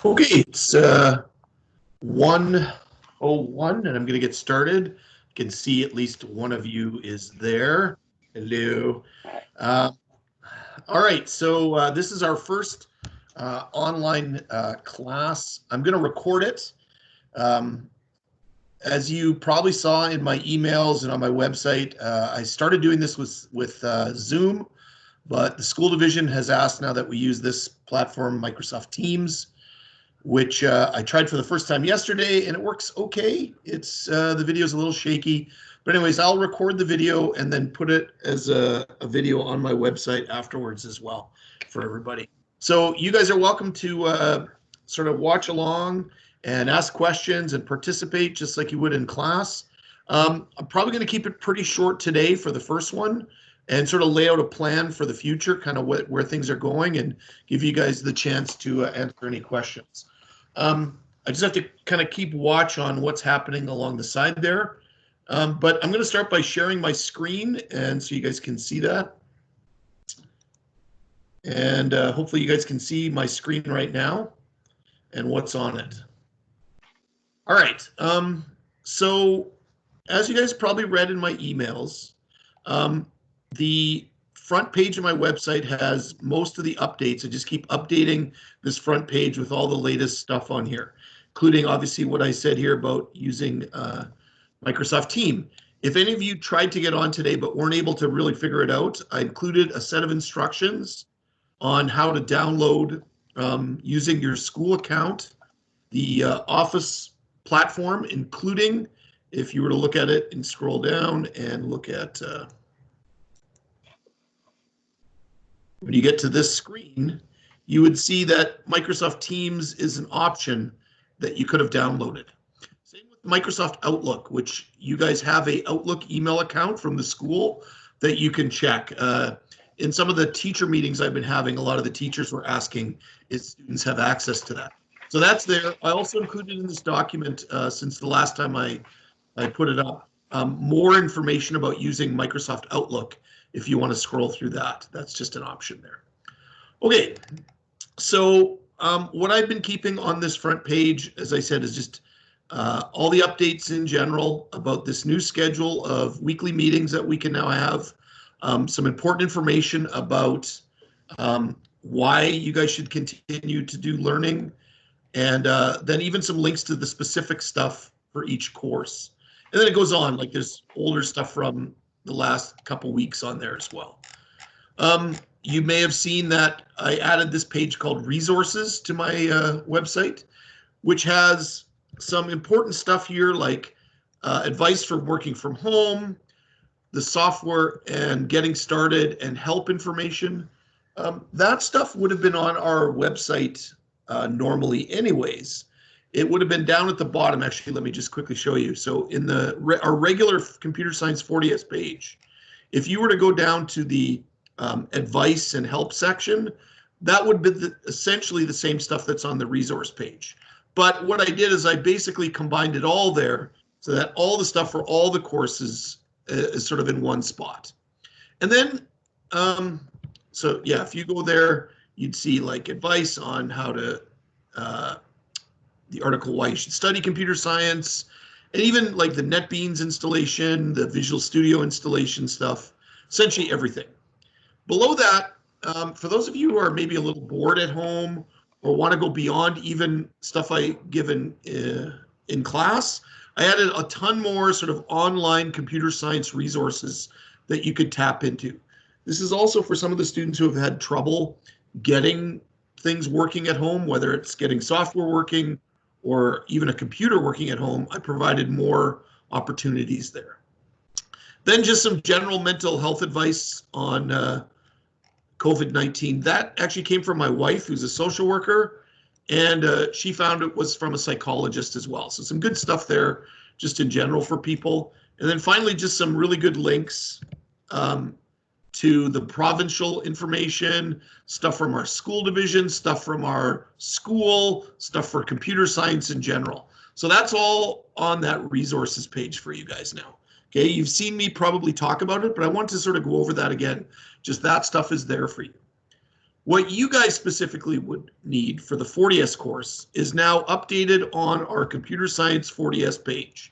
Okay, it's 1:01 and I'm going to get started. I can see at least one of you is there. Hello. Uh, all right, so this is our first online class. I'm going to record it. Um, as you probably saw in my emails and on my website, I started doing this with Zoom, but the school division has asked now that we use this platform, Microsoft Teams, which I tried for the first time yesterday, and it works okay. It's the video is a little shaky, but anyways, I'll record the video and then put it as a video on my website afterwards as well for everybody. So you guys are welcome to sort of watch along and ask questions and participate just like you would in class. I'm probably going to keep it pretty short today for the first one and sort of lay out a plan for the future, kind of where things are going, and give you guys the chance to answer any questions. I just have to kind of keep watch on what's happening along the side there. But I'm going to start by sharing my screen, and so you guys can see that. And hopefully you guys can see my screen right now and what's on it. All right. So as you guys probably read in my emails, the front page of my website has most of the updates. I just keep updating this front page with all the latest stuff on here, including obviously what I said here about using Microsoft Teams. If any of you tried to get on today but weren't able to really figure it out, I included a set of instructions on how to download using your school account, the Office platform, including, if you were to look at it and scroll down and look at when you get to this screen, you would see that Microsoft Teams is an option that you could have downloaded. Same with Microsoft Outlook, which you guys have a Outlook email account from the school that you can check. In some of the teacher meetings I've been having, a lot of the teachers were asking if students have access to that. So that's there. I also included in this document, since the last time I put it up, more information about using Microsoft Outlook. If you want to scroll through that, that's just an option there. Okay, so what I've been keeping on this front page, as I said, is just all the updates in general about this new schedule of weekly meetings that we can now have, some important information about why you guys should continue to do learning, and then even some links to the specific stuff for each course. And then it goes on, like there's older stuff from the last couple weeks on there as well. You may have seen that I added this page called resources to my website, which has some important stuff here like advice for working from home, the software and getting started, and help information. That stuff would have been on our website normally anyways. It would have been down at the bottom. Actually, let me just quickly show you. So in our regular Computer Science 40S page, if you were to go down to the advice and help section, that would be essentially the same stuff that's on the resource page. But what I did is I basically combined it all there so that all the stuff for all the courses is sort of in one spot. And then, so yeah, if you go there, you'd see like advice on how to the article why you should study computer science, and even like the NetBeans installation, the Visual Studio installation stuff, essentially everything. Below that, for those of you who are maybe a little bored at home or want to go beyond even stuff I given in class, I added a ton more sort of online computer science resources that you could tap into. This is also for some of the students who have had trouble getting things working at home, whether it's getting software working or even a computer working at home. I provided more opportunities there. Then just some general mental health advice on COVID-19. That actually came from my wife, who's a social worker, and she found it was from a psychologist as well. So some good stuff there just in general for people. And then finally, just some really good links to the provincial information, stuff from our school division, stuff from our school, stuff for computer science in general. So that's all on that resources page for you guys now. Okay, you've seen me probably talk about it, but I want to sort of go over that again. Just that stuff is there for you. What you guys specifically would need for the 40S course is now updated on our Computer Science 40S page.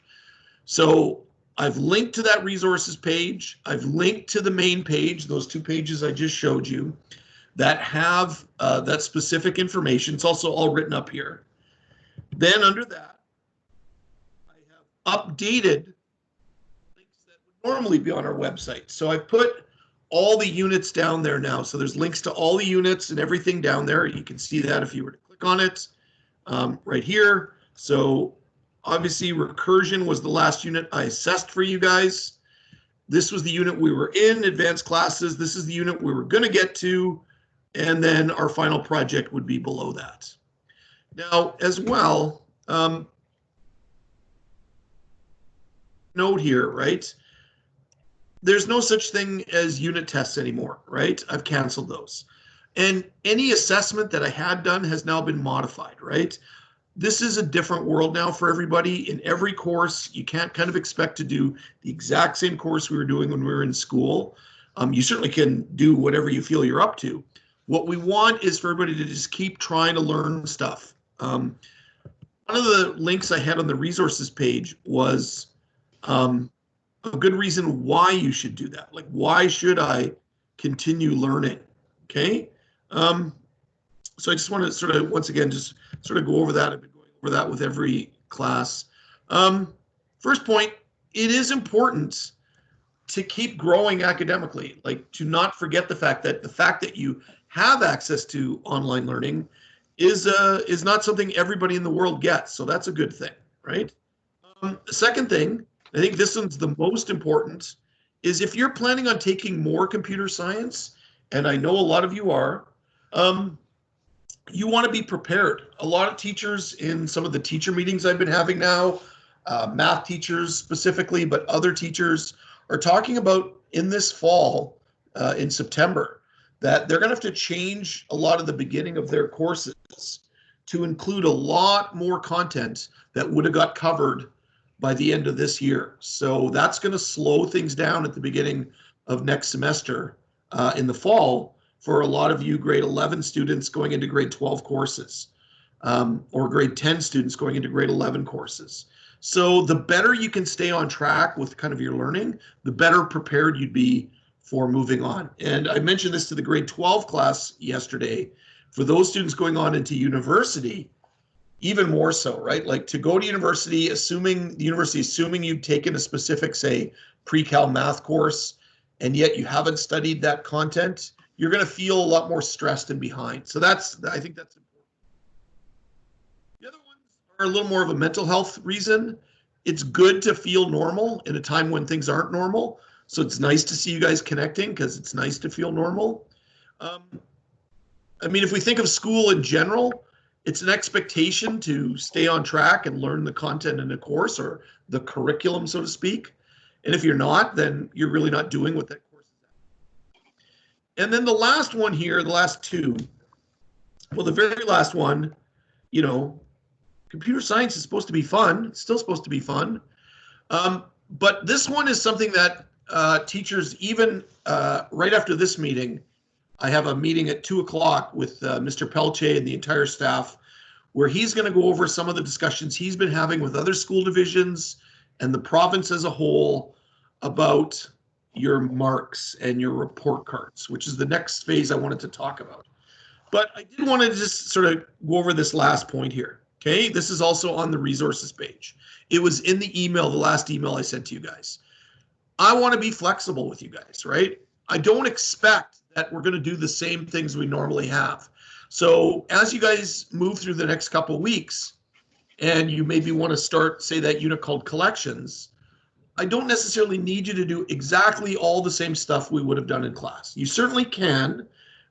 So I've linked to that resources page. I've linked to the main page, those two pages I just showed you that have that specific information. It's also all written up here. Then under that, I have updated links that would normally be on our website. So I've put all the units down there now. So there's links to all the units and everything down there. You can see that if you were to click on it right here. So obviously recursion was the last unit I assessed for you guys. This was the unit we were in, advanced classes. This is the unit we were going to get to. And then our final project would be below that. Now, as well, note here, right? There's no such thing as unit tests anymore, right? I've canceled those. And any assessment that I had done has now been modified, right? This is a different world now for everybody. In every course, you can't kind of expect to do the exact same course we were doing when we were in school. You certainly can do whatever you feel you're up to. What we want is for everybody to just keep trying to learn stuff. One of the links I had on the resources page was a good reason why you should do that. Like, why should I continue learning? Okay. So I just want to sort of, once again, just sort of go over that. I've been going over that with every class. First point, it is important to keep growing academically, like to not forget the fact that you have access to online learning is not something everybody in the world gets. So that's a good thing, right? The second thing, I think this one's the most important, is if you're planning on taking more computer science, and I know a lot of you are, you want to be prepared. A lot of teachers in some of the teacher meetings I've been having now, math teachers specifically, but other teachers are talking about in this fall, in September, that they're going to have to change a lot of the beginning of their courses to include a lot more content that would have got covered by the end of this year. So that's going to slow things down at the beginning of next semester in the fall for a lot of you grade 11 students going into grade 12 courses, or grade 10 students going into grade 11 courses. So the better you can stay on track with kind of your learning, the better prepared you'd be for moving on. And I mentioned this to the grade 12 class yesterday. For those students going on into university, even more so, right? Like to go to university, assuming you've taken a specific, say, pre-cal math course, and yet you haven't studied that content, you're going to feel a lot more stressed and behind. So I think that's important. The other ones are a little more of a mental health reason. It's good to feel normal in a time when things aren't normal. So it's nice to see you guys connecting because it's nice to feel normal. I mean, if we think of school in general, it's an expectation to stay on track and learn the content in a course or the curriculum, so to speak. And if you're not, then you're really not doing what that course is at. And then the last one here, the last two, well, the very last one, computer science is supposed to be fun. It's still supposed to be fun. But this one is something that teachers, even right after this meeting, I have a meeting at 2 o'clock with Mr. Pelche and the entire staff, where he's going to go over some of the discussions he's been having with other school divisions and the province as a whole about your marks and your report cards, which is the next phase I wanted to talk about. But I did want to just sort of go over this last point here. Okay, this is also on the resources page. It was in the email, the last email I sent to you guys. I want to be flexible with you guys, right? I don't expect that we're going to do the same things we normally have. So as you guys move through the next couple of weeks, and you maybe want to start, say, that unit called collections, I don't necessarily need you to do exactly all the same stuff we would have done in class. You certainly can.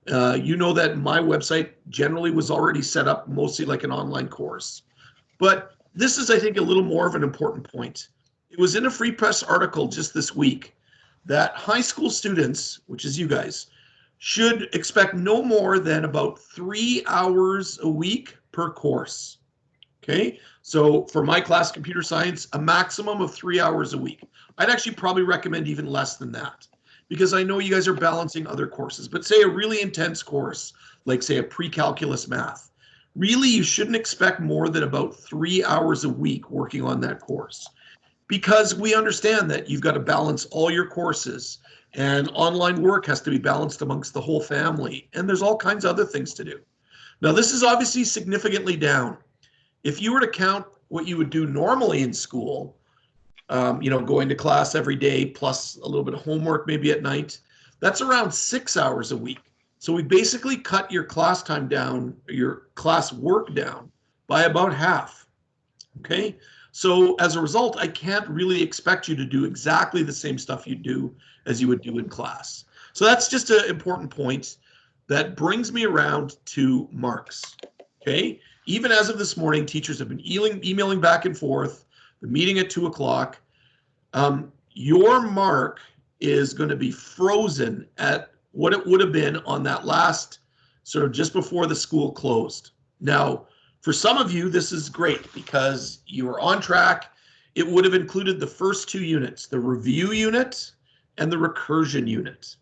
You know that my website generally was already set up mostly like an online course. But this is, I think, a little more of an important point. It was in a Free Press article just this week that high school students, which is you guys, should expect no more than about 3 hours a week per course. Okay, so for my class, computer science, a maximum of 3 hours a week. I'd actually probably recommend even less than that, because I know you guys are balancing other courses, but say a really intense course, like say a pre-calculus math, really you shouldn't expect more than about 3 hours a week working on that course, because we understand that you've got to balance all your courses, and online work has to be balanced amongst the whole family, and there's all kinds of other things to do. Now, this is obviously significantly down. If you were to count what you would do normally in school, going to class every day plus a little bit of homework maybe at night, that's around 6 hours a week. So we basically cut your class time down, your class work down by about half. Okay. So as a result, I can't really expect you to do exactly the same stuff you do as you would do in class. So that's just an important point. That brings me around to marks. Okay. Even as of this morning, teachers have been emailing back and forth, the meeting at 2 o'clock. Your mark is going to be frozen at what it would have been on that last sort of just before the school closed. Now, for some of you, this is great because you are on track. It would have included the first 2 units, the review unit and the recursion unit.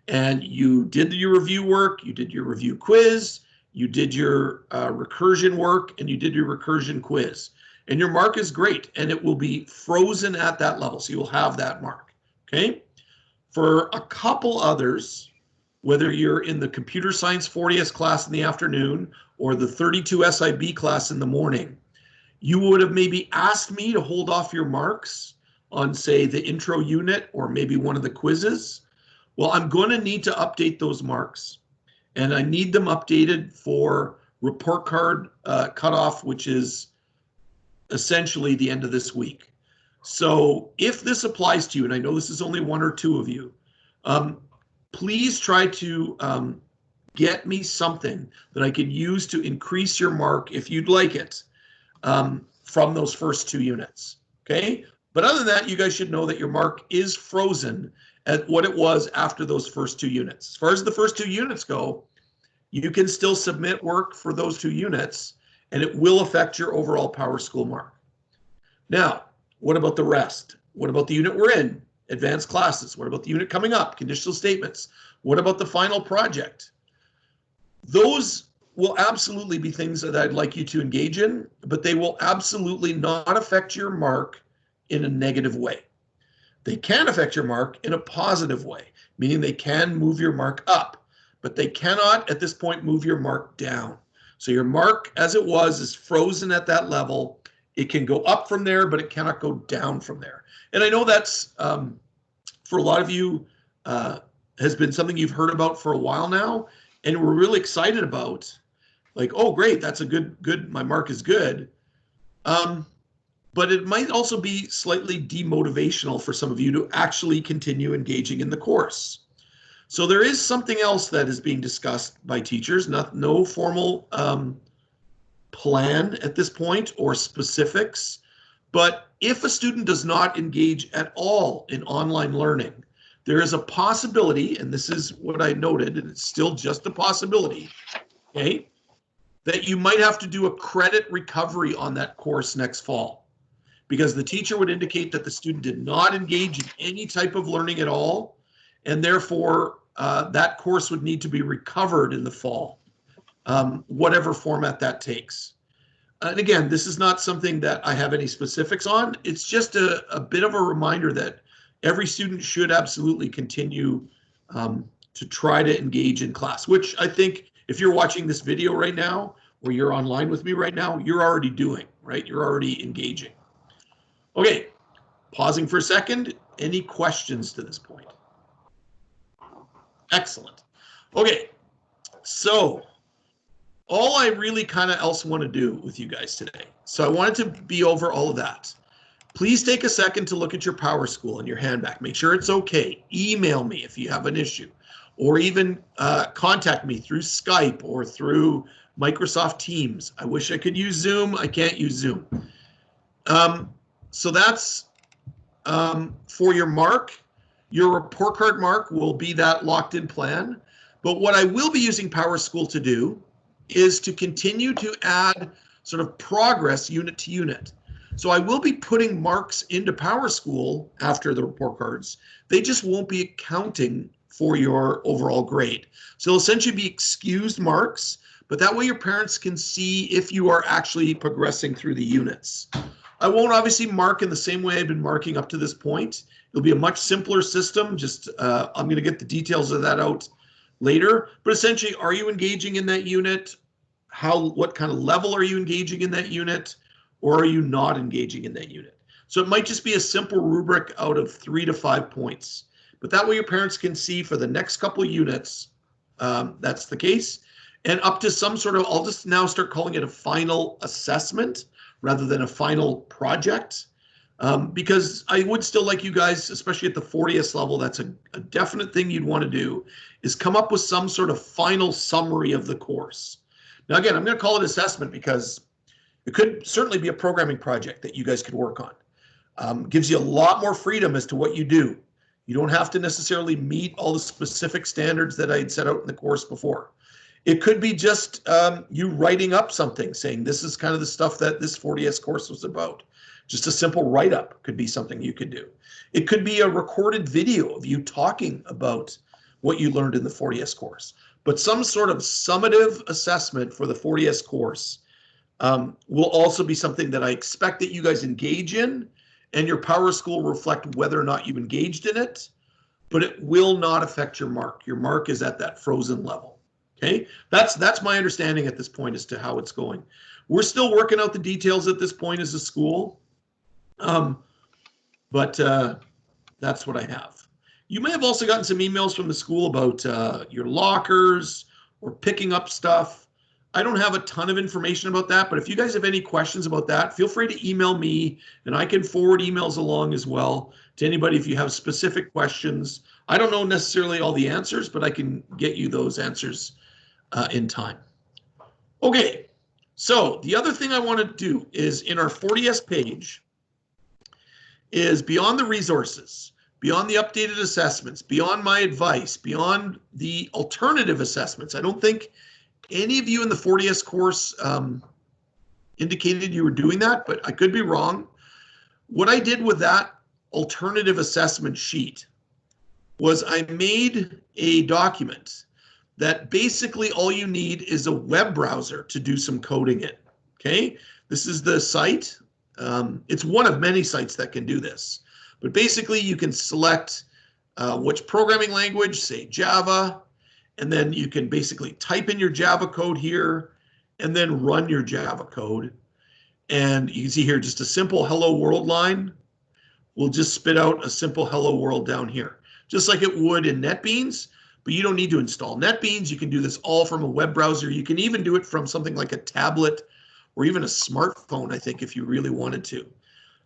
And you did your review work, you did your review quiz, you did your recursion work, and you did your recursion quiz. And your mark is great, and it will be frozen at that level, so you'll have that mark, okay? For a couple others, whether you're in the computer science 40S class in the afternoon or the 32 SIB class in the morning, you would have maybe asked me to hold off your marks on, say, the intro unit or maybe one of the quizzes. Well, I'm going to need to update those marks, and I need them updated for report card cutoff, which is essentially the end of this week. So if this applies to you, and I know this is only 1 or 2 of you, please try to get me something that I can use to increase your mark if you'd like it from those first 2 units, okay? But other than that, you guys should know that your mark is frozen at what it was after those first 2 units. As far as the first 2 units go, you can still submit work for those 2 units, and it will affect your overall PowerSchool mark. Now, what about the rest? What about the unit we're in? Advanced classes. What about the unit coming up? Conditional statements. What about the final project? Those will absolutely be things that I'd like you to engage in, but they will absolutely not affect your mark in a negative way. They can affect your mark in a positive way, meaning they can move your mark up, but they cannot at this point move your mark down. So your mark as it was is frozen at that level. It can go up from there, but it cannot go down from there. And I know that's, for a lot of you, has been something you've heard about for a while now, and we're really excited about. Like, oh, great, that's a good, my mark is good. But it might also be slightly demotivational for some of you to actually continue engaging in the course. So there is something else that is being discussed by teachers, no formal plan at this point or specifics. But if a student does not engage at all in online learning, there is a possibility, and this is what I noted, and it's still just a possibility, okay, that you might have to do a credit recovery on that course next fall, because the teacher would indicate that the student did not engage in any type of learning at all, and therefore that course would need to be recovered in the fall, whatever format that takes. And again, this is not something that I have any specifics on. It's just a bit of a reminder that every student should absolutely continue to try to engage in class, which I think if you're watching this video right now, or you're online with me right now, you're already doing, right? You're already engaging. Okay, pausing for a second. Any questions to this point? Excellent. Okay, so all I really kind of else want to do with you guys today. So I wanted to be over all of that. Please take a second to look at your PowerSchool and your handback. Make sure it's okay. Email me if you have an issue, or even contact me through Skype or through Microsoft Teams. I wish I could use Zoom. I can't use Zoom. So that's for your mark. Your report card mark will be that locked in plan. But what I will be using PowerSchool to do is to continue to add sort of progress unit to unit. So I will be putting marks into PowerSchool after the report cards. They just won't be accounting for your overall grade. So they'll essentially be excused marks, but that way your parents can see if you are actually progressing through the units. I won't obviously mark in the same way I've been marking up to this point. It'll be a much simpler system. Just I'm going to get the details of that out later. But essentially, are you engaging in that unit? What kind of level are you engaging in that unit? Or are you not engaging in that unit? So it might just be a simple rubric out of 3 to 5 points. But that way your parents can see for the next couple of units, that's the case. And up to some sort of, I'll just now start calling it a final assessment rather than a final project. Because I would still like you guys, especially at the 40S level, that's a definite thing you'd want to do, is come up with some sort of final summary of the course. Now, again, I'm going to call it assessment because it could certainly be a programming project that you guys could work on. Gives you a lot more freedom as to what you do. You don't have to necessarily meet all the specific standards that I had set out in the course before. It could be just you writing up something saying this is kind of the stuff that this 40S course was about. Just a simple write-up could be something you could do. It could be a recorded video of you talking about what you learned in the 40S course. But some sort of summative assessment for the 40S course will also be something that I expect that you guys engage in, and your PowerSchool will reflect whether or not you've engaged in it, but it will not affect your mark. Your mark is at that frozen level. Okay, that's my understanding at this point as to how it's going. We're still working out the details at this point as a school, but that's what I have. You may have also gotten some emails from the school about your lockers or picking up stuff. I don't have a ton of information about that, but if you guys have any questions about that, feel free to email me, and I can forward emails along as well to anybody if you have specific questions. I don't know necessarily all the answers, but I can get you those answers in time. Okay, so the other thing I want to do is in our 40S page is beyond the resources, beyond the updated assessments, beyond my advice, beyond the alternative assessments. I don't think any of you in the 40S course indicated you were doing that, but I could be wrong. What I did with that alternative assessment sheet was I made a document that basically all you need is a web browser to do some coding in. Okay, this is the site. It's one of many sites that can do this, but basically you can select which programming language, say Java, and then you can basically type in your Java code here and then run your Java code. And you can see here just a simple hello world line will just spit out a simple hello world down here, just like it would in NetBeans, but you don't need to install NetBeans. You can do this all from a web browser. You can even do it from something like a tablet or even a smartphone, I think, if you really wanted to.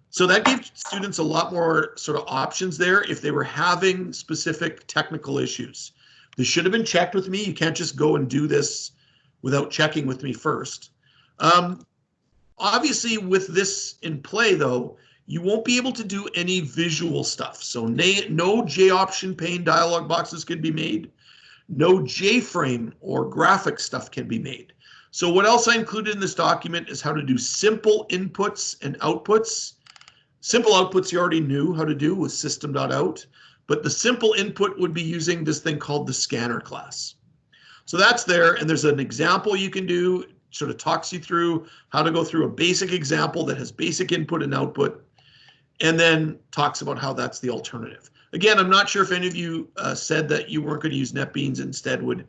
So that gave students a lot more sort of options there if they were having specific technical issues. This should have been checked with me. You can't just go and do this without checking with me first. Obviously, with this in play, though, you won't be able to do any visual stuff. So no J-option pane dialog boxes can be made. No J-frame or graphic stuff can be made. So what else I included in this document is how to do simple inputs and outputs. Simple outputs you already knew how to do with system.out, but the simple input would be using this thing called the scanner class. So that's there, and there's an example you can do, sort of talks you through how to go through a basic example that has basic input and output, and then talks about how that's the alternative. Again, I'm not sure if any of you said that you weren't going to use NetBeans, instead would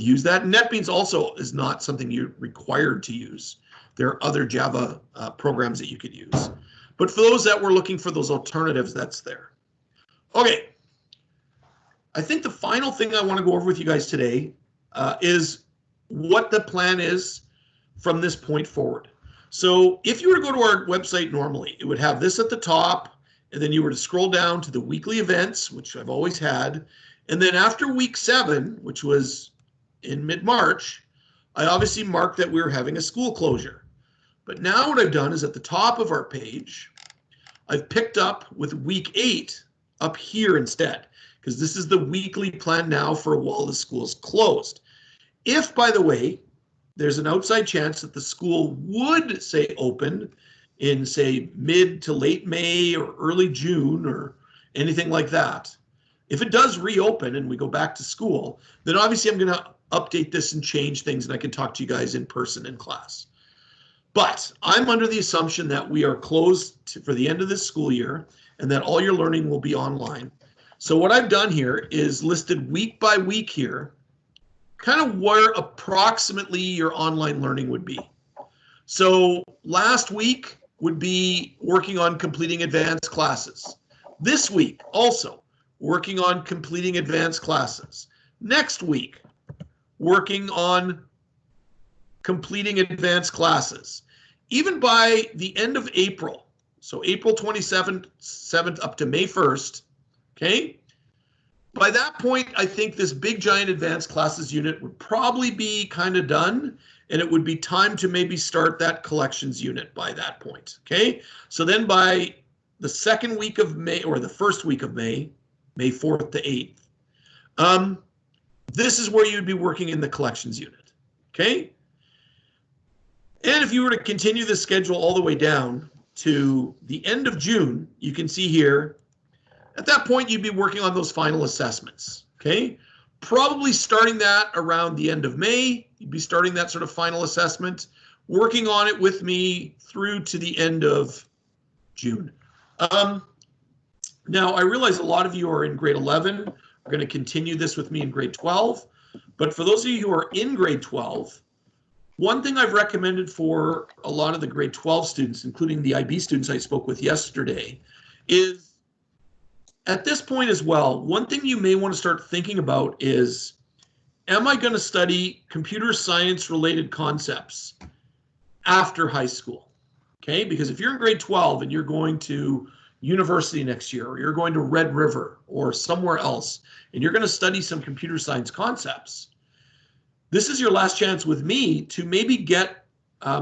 use that. NetBeans also is not something you're required to use. There are other Java programs that you could use. But for those that were looking for those alternatives, that's there. Okay. I think the final thing I want to go over with you guys today is what the plan is from this point forward. So if you were to go to our website normally, it would have this at the top, and then you were to scroll down to the weekly events, which I've always had. And then after week 7, which was in mid-March, I obviously marked that we were having a school closure. But now what I've done is at the top of our page, I've picked up with week 8 up here instead, because this is the weekly plan now for while the school is closed. If, by the way, there's an outside chance that the school would say open in say mid to late May or early June or anything like that, if it does reopen and we go back to school, then obviously I'm going to update this and change things, and I can talk to you guys in person in class. But I'm under the assumption that we are closed for the end of this school year and that all your learning will be online. So what I've done here is listed week by week here, kind of where approximately your online learning would be. So last week would be working on completing advanced classes. This week also working on completing advanced classes. Next week, working on completing advanced classes. Even by the end of April, so April 27th up to May 1st, okay? By that point, I think this big giant advanced classes unit would probably be kind of done, and it would be time to maybe start that collections unit by that point, okay? So then by the second week of May, or the first week of May, May 4th to 8th, this is where you'd be working in the collections unit, okay? And if you were to continue the schedule all the way down to the end of June, you can see here, at that point, you'd be working on those final assessments, okay? Probably starting that around the end of May, you'd be starting that sort of final assessment, working on it with me through to the end of June. Now, I realize a lot of you are in grade 11, are going to continue this with me in grade 12, but for those of you who are in grade 12, one thing I've recommended for a lot of the grade 12 students, including the IB students I spoke with yesterday, is at this point as well, one thing you may want to start thinking about is, am I going to study computer science related concepts after high school? Okay, because if you're in grade 12 and you're going to university next year, or you're going to Red River or somewhere else, and you're going to study some computer science concepts, this is your last chance with me to maybe get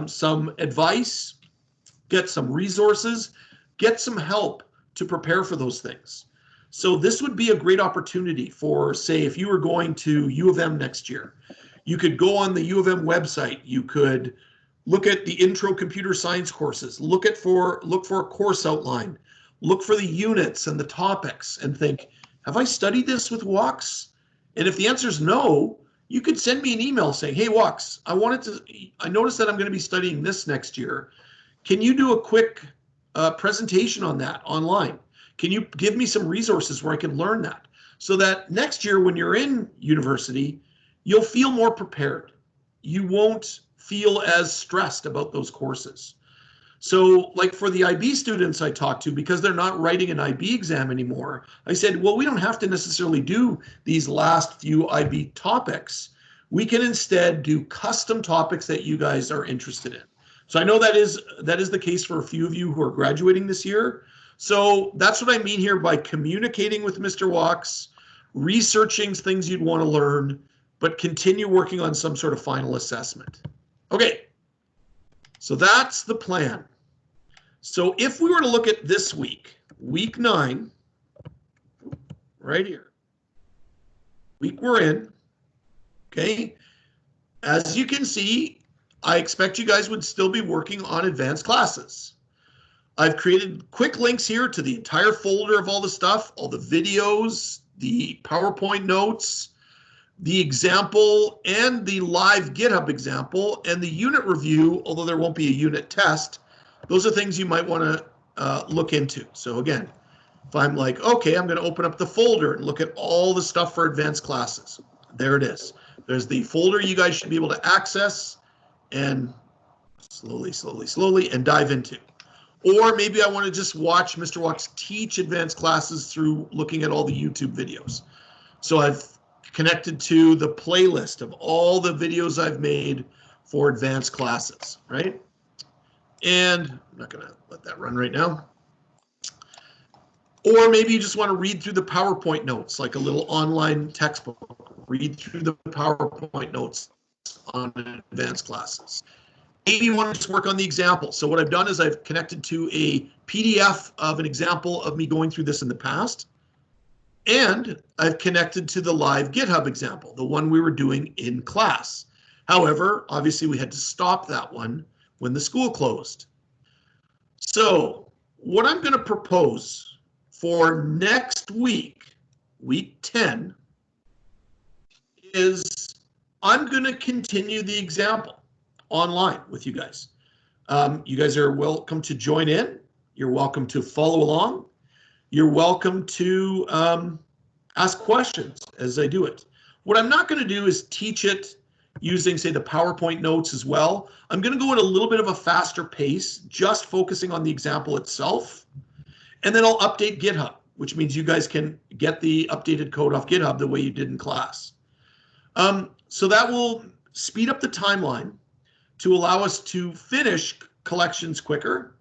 some advice, get some resources, get some help to prepare for those things. So this would be a great opportunity for, say, if you were going to U of M next year, you could go on the U of M website, you could look at the intro computer science courses, look for a course outline, look for the units and the topics and think, have I studied this with Walks? And if the answer is no, you could send me an email saying, hey, Walks, I noticed that I'm going to be studying this next year. Can you do a quick presentation on that online? Can you give me some resources where I can learn that? So that next year when you're in university, you'll feel more prepared. You won't feel as stressed about those courses. So like for the IB students I talked to, because they're not writing an IB exam anymore, I said, well, we don't have to necessarily do these last few IB topics. We can instead do custom topics that you guys are interested in. So I know that is the case for a few of you who are graduating this year. So that's what I mean here by communicating with Mr. Walks, researching things you'd want to learn, but continue working on some sort of final assessment. Okay. So that's the plan. So if we were to look at this week, week 9, right here, week we're in, okay, as you can see, I expect you guys would still be working on advanced classes. I've created quick links here to the entire folder of all the stuff, all the videos, the PowerPoint notes, the example and the live GitHub example and the unit review, although there won't be a unit test. Those are things you might want to look into. So again, if I'm like, okay, I'm going to open up the folder and look at all the stuff for advanced classes. There it is. There's the folder you guys should be able to access and slowly and dive into. Or maybe I want to just watch Mr. Walks teach advanced classes through looking at all the YouTube videos. So I've connected to the playlist of all the videos I've made for advanced classes, right? And I'm not going to let that run right now. Or maybe you just want to read through the PowerPoint notes, like a little online textbook. Read through the PowerPoint notes on advanced classes. Maybe you want to just work on the example. So what I've done is I've connected to a PDF of an example of me going through this in the past. And I've connected to the live GitHub example, the one we were doing in class. However, obviously we had to stop that one when the school closed. So what I'm going to propose for next week, week 10, is I'm going to continue the example online with you guys. You guys are welcome to join in. You're welcome to follow along. You're welcome to ask questions as I do it. What I'm not going to do is teach it using, say, the PowerPoint notes as well. I'm going to go at a little bit of a faster pace, just focusing on the example itself. And then I'll update GitHub, which means you guys can get the updated code off GitHub the way you did in class. So that will speed up the timeline to allow us to finish collections quicker.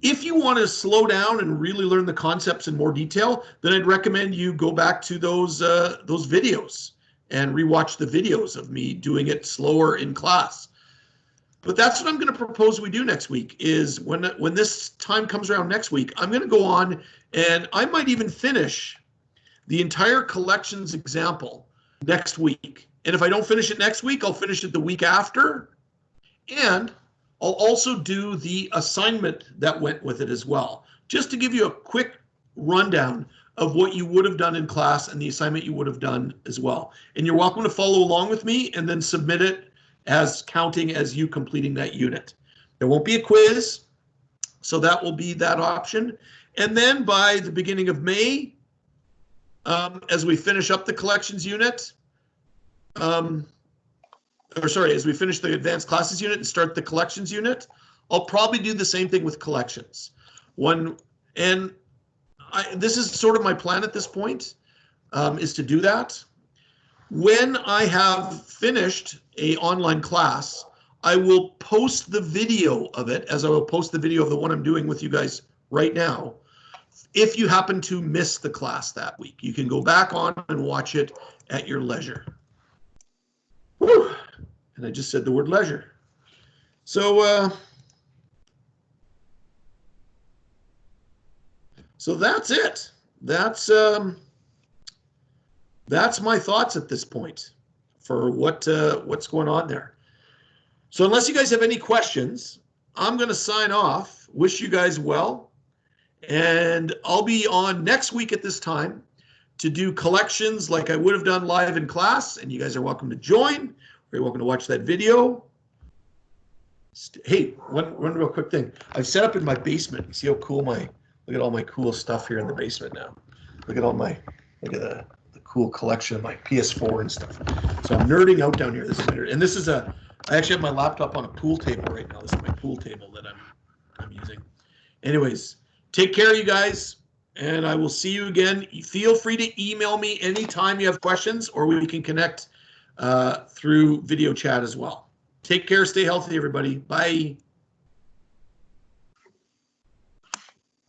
If you want to slow down and really learn the concepts in more detail, then I'd recommend you go back to those videos and rewatch the videos of me doing it slower in class. But that's what I'm going to propose we do next week, is when this time comes around next week, I'm going to go on and I might even finish the entire collections example next week. And if I don't finish it next week, I'll finish it the week after. And I'll also do the assignment that went with it as well, just to give you a quick rundown of what you would have done in class and the assignment you would have done as well. And you're welcome to follow along with me and then submit it as counting as you completing that unit. There won't be a quiz, so that will be that option. And then by the beginning of May, as we finish up the collections unit, as we finish the advanced classes unit and start the collections unit, I'll probably do the same thing with collections. This is sort of my plan at this point, is to do that. When I have finished an online class, I will post the video of it, as I will post the video of the one I'm doing with you guys right now. If you happen to miss the class that week, you can go back on and watch it at your leisure. Whew. And I just said the word leisure. So that's it. That's my thoughts at this point for what's going on there. So unless you guys have any questions, I'm going to sign off. Wish you guys well. And I'll be on next week at this time to do collections like I would have done live in class. And you guys are welcome to join. Or you're welcome to watch that video. Hey, one real quick thing. I've set up in my basement. You see how cool look at all my cool stuff here in the basement now. Look at the cool collection of my PS4 and stuff. So I'm nerding out down here this minute. And this is I actually have my laptop on a pool table right now. This is my pool table that I'm using. Anyways, take care, you guys, and I will see you again. Feel free to email me anytime you have questions, or we can connect through video chat as well. Take care. Stay healthy, everybody. Bye.